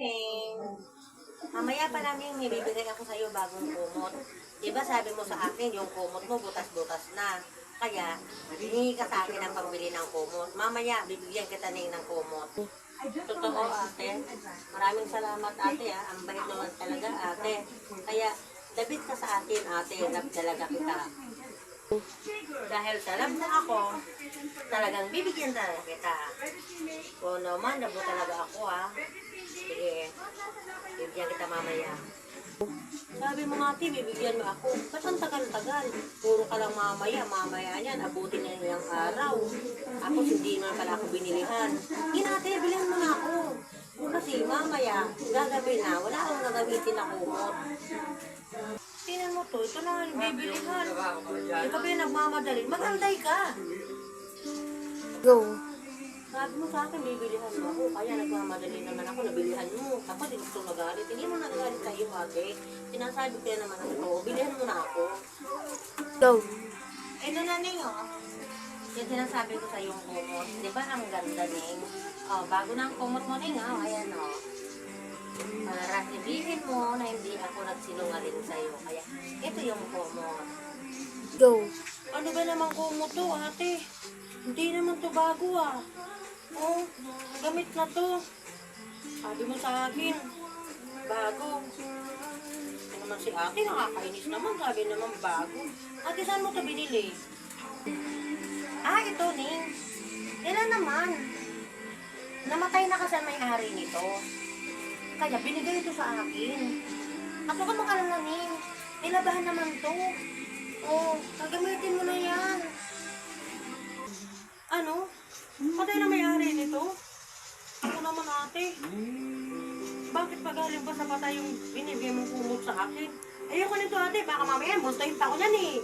Ning. Mamaya pa namin may bibigay ako sa iyo bagong kumot. Diba sabi mo sa akin, yung kumot mo butas-butas na. Kaya, hihingi ka sa akin ang pambili ng kumot. Mamaya, bibigyan kita ng kumot. Totoo, ate. Maraming salamat, ate. Ang bait naman talaga, ate. Kaya, dabit ka sa akin, ate. Love talaga kita. Dahil sa love mo ako, talagang bibigyan talaga kita. O naman, love mo talaga ako, ha. Sige, bibigyan kita mamaya. Sabi mo nga, ate, bibigyan mo ako. Ba't ang tagal-tagal? Puro ka lang mamaya yan. Abutin na niyang araw. Ako, hindi naman pala ako binilihan. Hindi ate, bilhan mo na ako. Kasi mamaya, gagawin na. Wala akong gagamitin na kumot. Tingnan mo to, ito na yung bibilihan. Di ba kayo nagmamadali? Mag-anday ka. Go. Sabi mo sa akin, bibilihan mo ako. Kaya nagmamadali naman ako, nabilihan mo. Tapos hindi gusto magalit. Hindi mo nagagalit sa'yo, ate. Sinasabi ko naman ako, bilihan mo na ako. Go. Ito na, Ning, oh. Yung sinasabi ko sa'yo yung kumot. Di ba ang ganda, Ning? Oh, bago na ang kumot mo, Ning, oh. Ayan, oh. Para sabihin mo na hindi ako nagsinungaling sa'yo. Kaya, ito yung kumot. Go. Ano ba naman kumot to, ate? Hindi naman to bago, ah. Oh, gamit na to. Sabi mo sa akin, bago. Ito naman si ate, nakakainis naman. Sabi naman bago. Ate, saan mo to binili? Ah, ito, Ning. Yan naman. Namatay na kasi ang may-ari nito. Kaya binigay ito sa akin. Ako ka makalala, Ning. Nilabahan naman to. Oh, gagamitin mo na yan. Ano? Patay na may-ari nito? Ako naman, ate. Bakit pa galing ba sa patay yung binibigay mong kumot sa akin? Ayoko nito, ate. Baka mamaya, buntayin pa ako yan, eh.